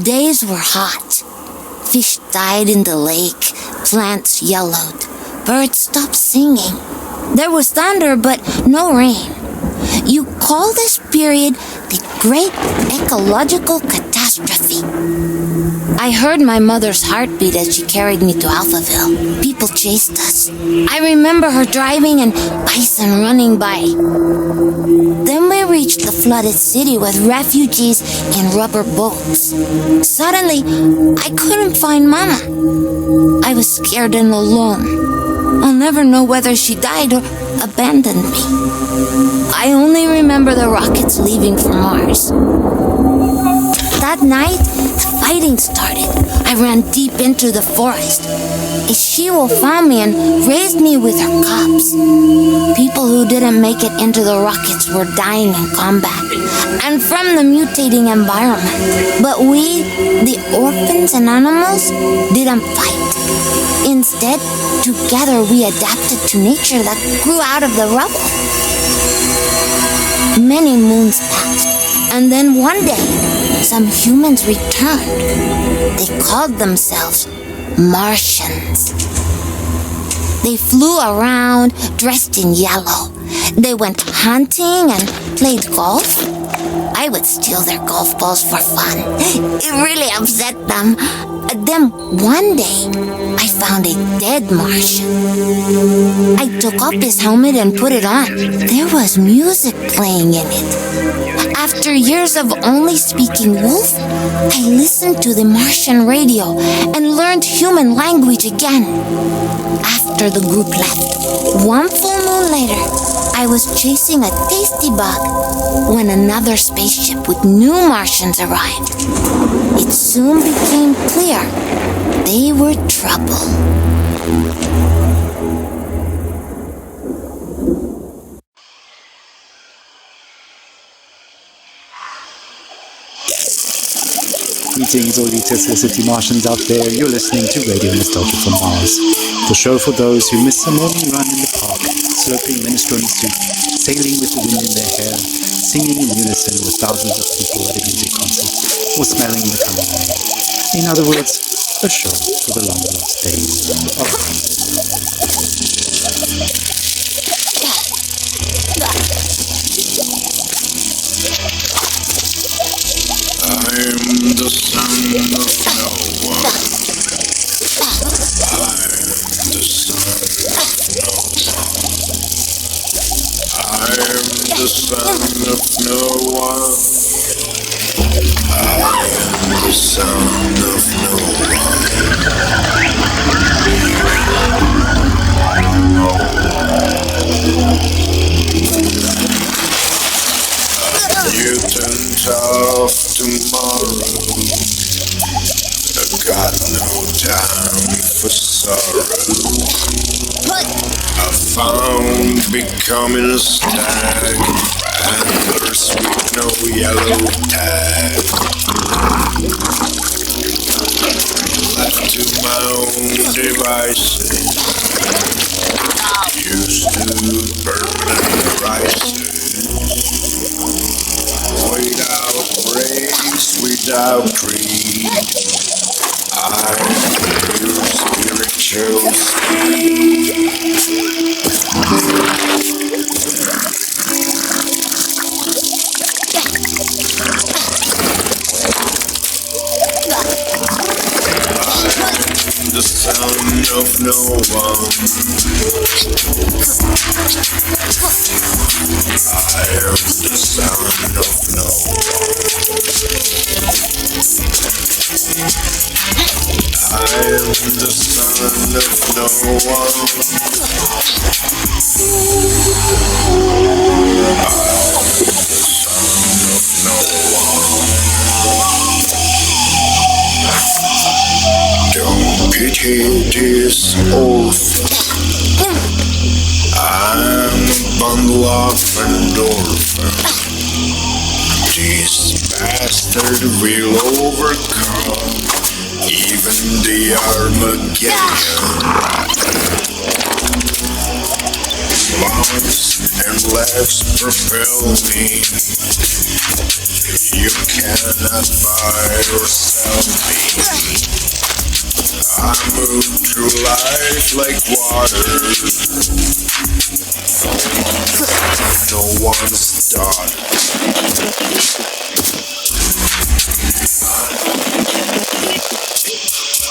days were hot. Fish died in the lake, plants yellowed, birds stopped singing. There was thunder, but no rain. You call this period the Great Ecological Catastrophe. I heard my mother's heartbeat as she carried me to Alphaville. People chased us. I remember her driving and bison running by. Then we reached the flooded city with refugees in rubber boats. Suddenly, I couldn't find Mama. I was scared and alone. I'll never know whether she died or abandoned me. I only remember the rockets leaving for Mars. That night, the fighting started. I ran deep into the forest. A she-wolf found me and raised me with her cubs. People who didn't make it into the rockets were dying in combat and from the mutating environment. But we, the orphans and animals, didn't fight. Instead, together we adapted to nature that grew out of the rubble. Many moons passed, and then one day, some humans returned. They called themselves Martians. They flew around dressed in yellow. They went hunting and played golf. I would steal their golf balls for fun. It really upset them. Then one day, I found a dead Martian. I took off his helmet and put it on. There was music playing in it. After years of only speaking wolf, I listened to the Martian radio and learned human language again. After the group left, one full moon later, I was chasing a tasty bug when another spaceship with new Martians arrived. It soon became clear they were trouble. Greetings, all you Tesla City Martians out there. You're listening to Radio Nostalgia from Mars, the show for those who miss a morning run in the park, slurping minestrone soup, sailing with the wind in their hair, singing in unison with thousands of people at a music concert, or smelling the coming rain. In other words, a show for the long lost days of I'm the son of no one. I'm the son of no one. I'm the son of no one. I'm the son of no mutant of tomorrow. I got no time for sorrow. I found becoming a stag, antlers with no yellow tag. Left to my own devices, used to permanent crisis. Without race, without creed, I'm your spiritual speed. I'm the son of no one. I am the son of no one. I am the son of no one. Don't pity this orphan. I'm a bundle of endorphin. This bastard will overcome even the Armageddon. Lungs and legs propel me. You cannot buy or sell me. I move through life like water. No one's daughter.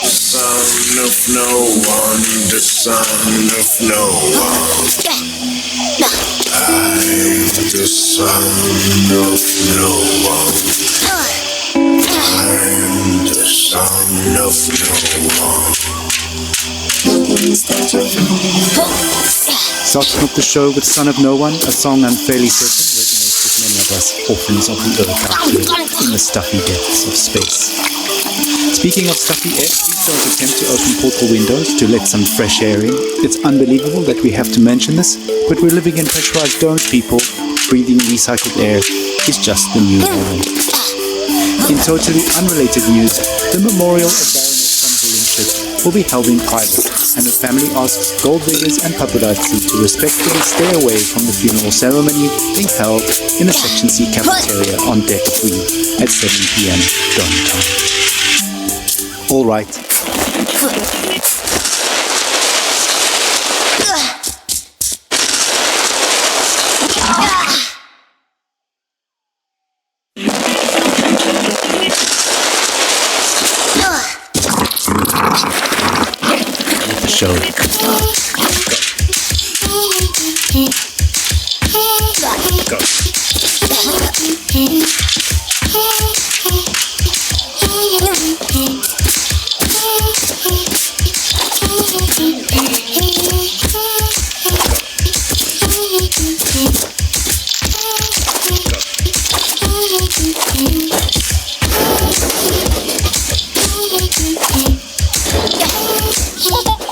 Son of no one, the son of no one. I'm the son of no one. I'm the son of no one. Starting off the show with Son of No One, a song I'm fairly certain resonates with many of us orphans of the earth out here in the stuffy depths of space. Speaking of stuffy air, please don't attempt to open portal windows to let some fresh air in. It's unbelievable that we have to mention this, but we're living in pressurized domes, people. Breathing recycled air is just the new normal. In totally unrelated news, the memorial of Baroness Sunderland will be held in private, and the family asks gold diggers and paparazzi to respectfully stay away from the funeral ceremony being held in the Section C cafeteria on Deck 3 at 7 p.m. Dome time. All right. Show. Go.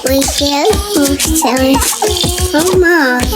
We can't move from Mars.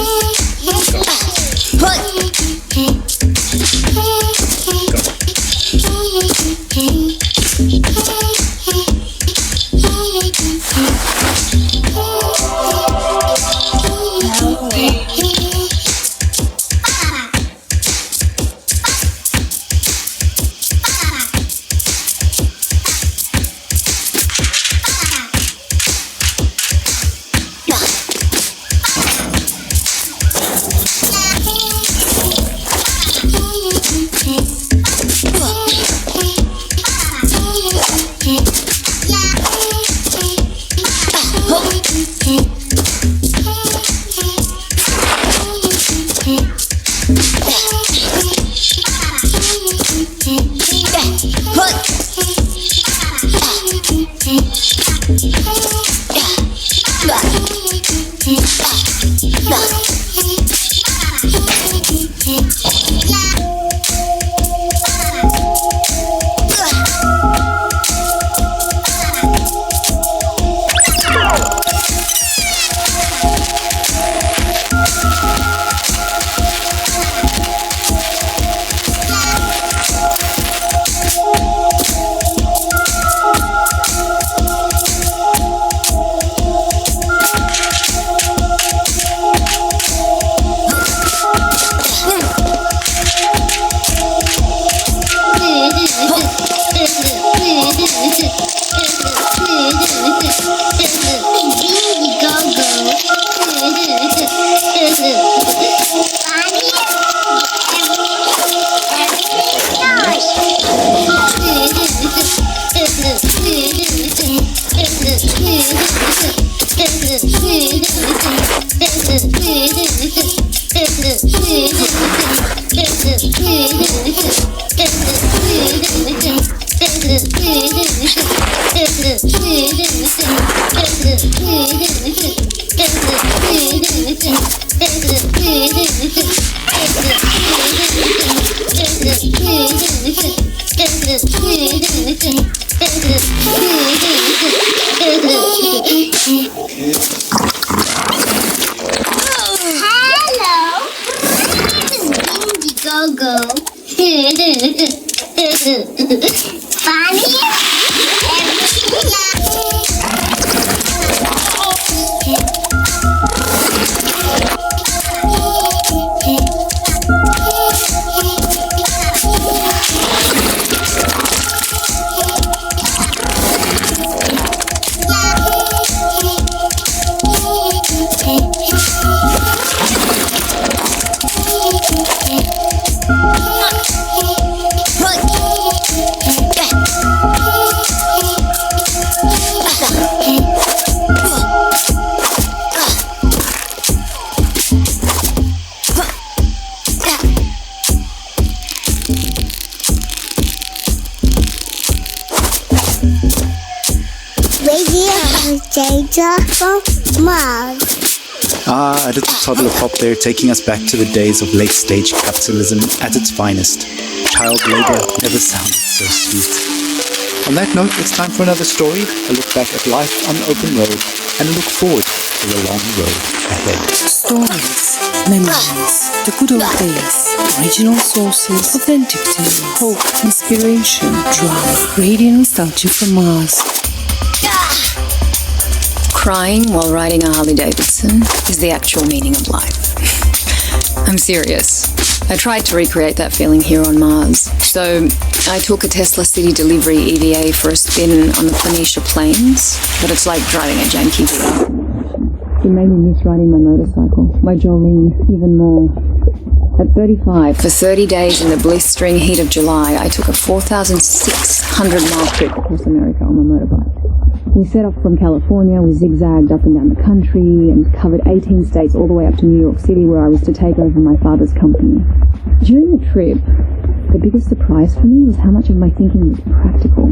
Funny? data from Mars. At the toddler pop there, taking us back to the days of late-stage capitalism at its finest. Child labor never sounded so sweet. On that note, it's time for another story, a look back at life on the open road, and a look forward to the long road ahead. Stories, memories, the good old days, original sources, authentic tales, hope, inspiration, drama, radio nostalgia from Mars. Crying while riding a Harley Davidson is the actual meaning of life. I'm serious. I tried to recreate that feeling here on Mars. So I took a Tesla City Delivery EVA for a spin on the Planitia Plains, but it's like driving a janky VR. It made me miss riding my motorcycle, my jolene, even more. At 35, for 30 days in the blistering heat of July, I took a 4,600-mile trip across America on my motorbike. We set off from California, we zigzagged up and down the country and covered 18 states all the way up to New York City, where I was to take over my father's company. During the trip, the biggest surprise for me was how much of my thinking was practical,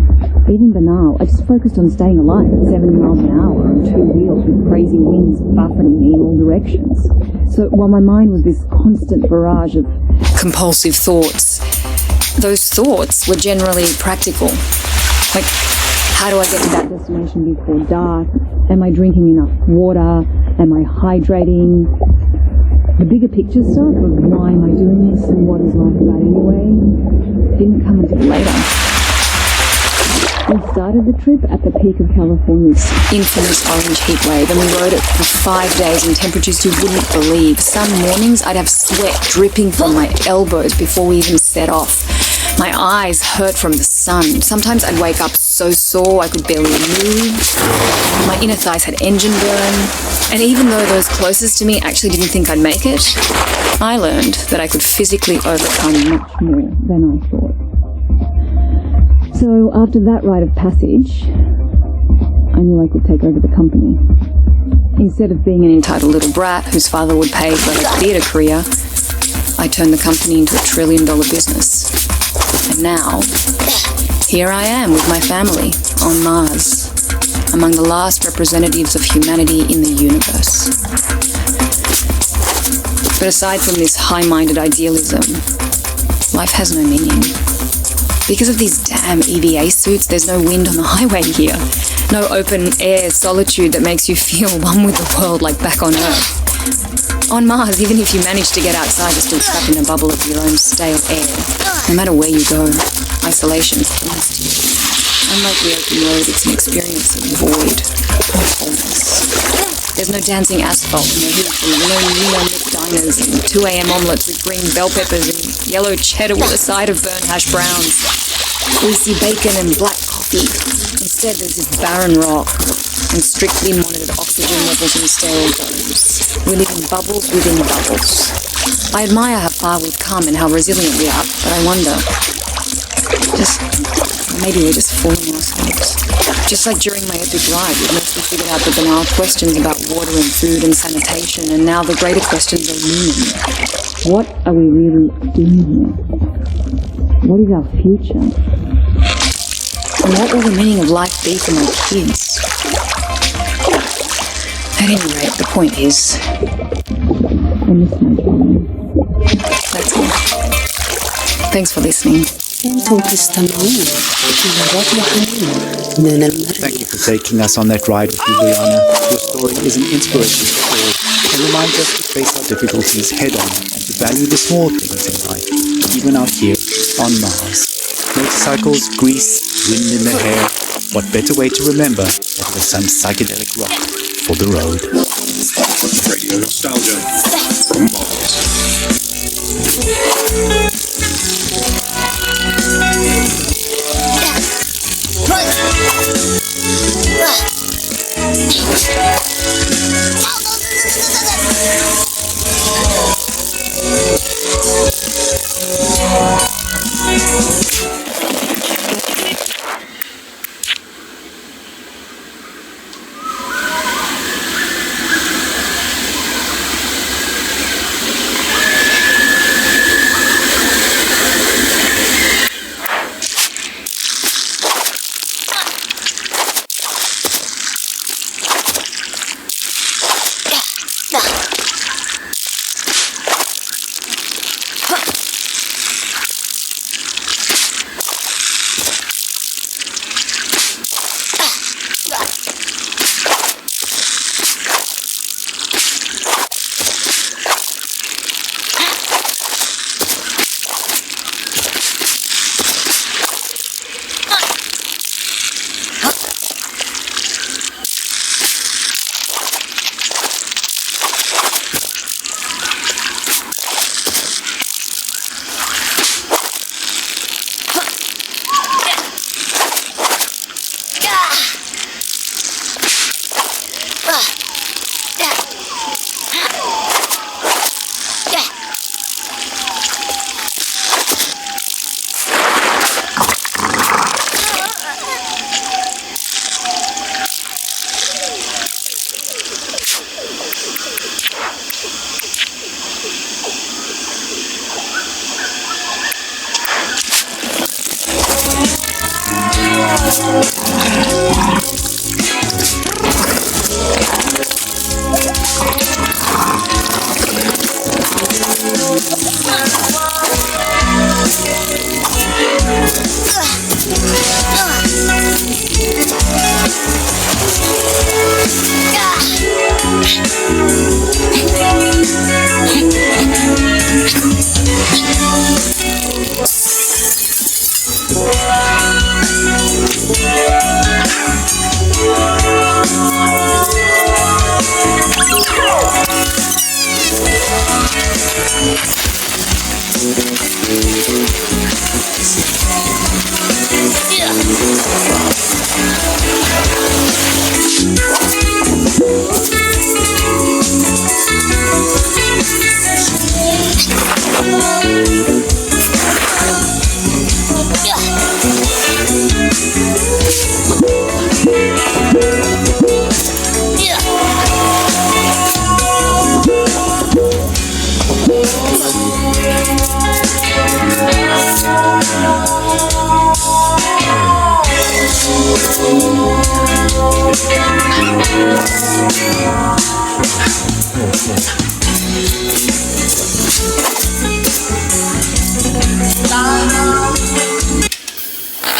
even banal. I just focused on staying alive at 70 miles an hour on two wheels with crazy winds buffeting me in all directions. So while my mind was this constant barrage of compulsive thoughts, those thoughts were generally practical. Like, how do I get to that destination before dark? Am I drinking enough water? Am I hydrating? The bigger picture stuff of why am I doing this and what is life about anyway didn't come until later. We started the trip at the peak of California's infamous orange heat wave, and we rode it for 5 days in temperatures you wouldn't believe. Some mornings I'd have sweat dripping from my elbows before we even set off. My eyes hurt from the sun. Sometimes I'd wake up so sore I could barely move. My inner thighs had engine burn. And even though those closest to me actually didn't think I'd make it, I learned that I could physically overcome much more than I thought. So after that rite of passage, I knew I could take over the company. Instead of being an entitled little brat whose father would pay for her theatre career, I turned the company into a $1 trillion business. And now, here I am with my family on Mars, among the last representatives of humanity in the universe. But aside from this high-minded idealism, life has no meaning. Because of these damn EVA suits, there's no wind on the highway here. No open-air solitude that makes you feel one with the world like back on Earth. On Mars, even if you manage to get outside, you're still trapped in a bubble of your own stale air. No matter where you go, isolation clings to you. Unlike the open road, it's an experience of void, of wholeness. There's no dancing asphalt, no heat, no neon-lit diners, and 2 a.m. omelettes with green bell peppers and yellow cheddar with a side of burnt hash browns, greasy bacon and black coffee. Instead, there's this barren rock and strictly monitored oxygen levels and sterile domes. We live in bubbles within bubbles. I admire how far we've come and how resilient we are, but I wonder, maybe we're just fooling ourselves. Just like during my epic ride, we've mostly figured out the banal questions about water and food and sanitation, and now the greater questions are looming. What are we really doing here? What is our future? And what will the meaning of life be for my kids? At any rate, the point is, I miss my family. That's all. Thanks for listening. Thank you for taking us on that ride with you, Brianna. Your story is an inspiration to all and reminds us to face our difficulties head on and to value the small things in life, even out here on Mars. Motorcycles, grease, wind in the hair. What better way to remember than with some psychedelic rock for the road? Radio nostalgia from Mars.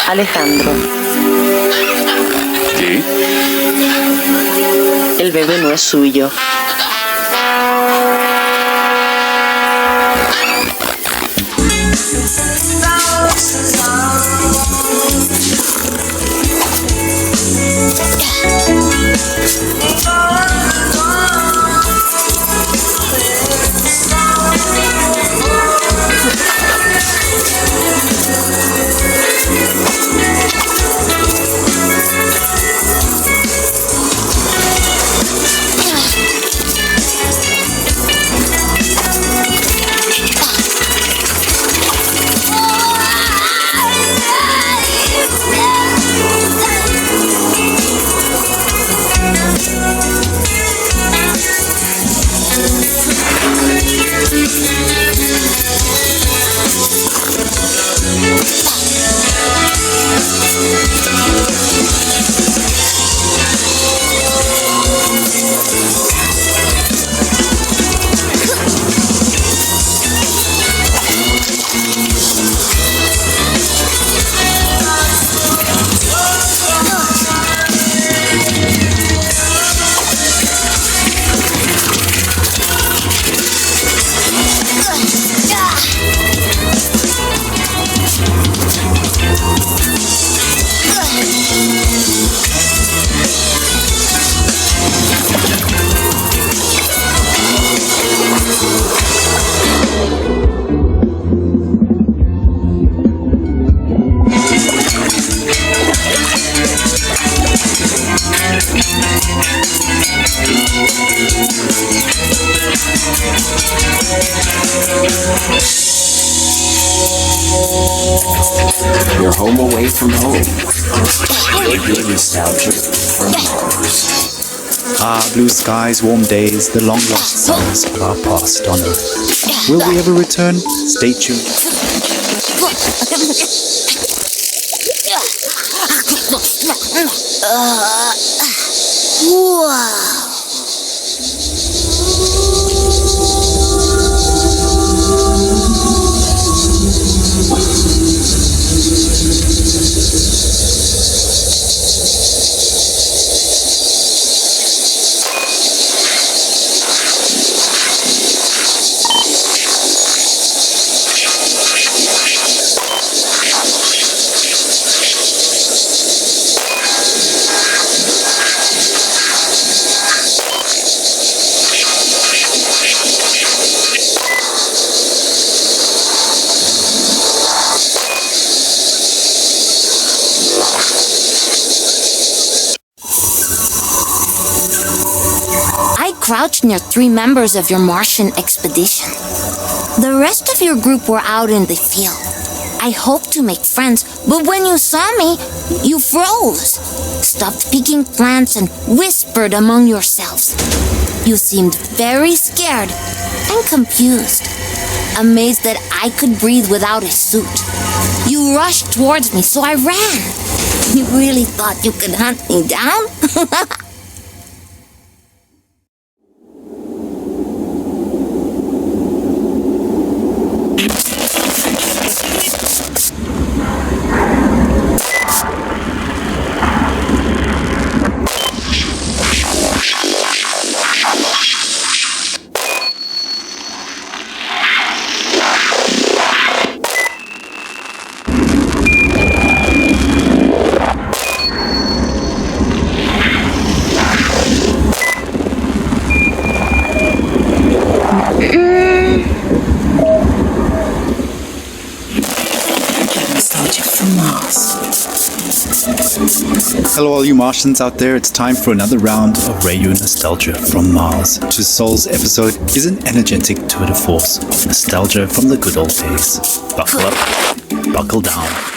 Alejandro. ¿Qué? El bebé no es suyo. You're home away from home. You're nostalgic for Mars. Ah, blue skies, warm days, the long-lost summers are past on Earth. Will we ever return? Stay tuned. Wow. Crouched near 3 members of your Martian expedition. The rest of your group were out in the field. I hoped to make friends, but when you saw me, you froze, stopped picking plants and whispered among yourselves. You seemed very scared and confused, amazed that I could breathe without a suit. You rushed towards me, so I ran. You really thought you could hunt me down? Hello all you Martians out there, it's time for another round of Radio Nostalgia from Mars. To Soul's episode is an energetic tour de force of nostalgia from the good old days. Buckle up, buckle down.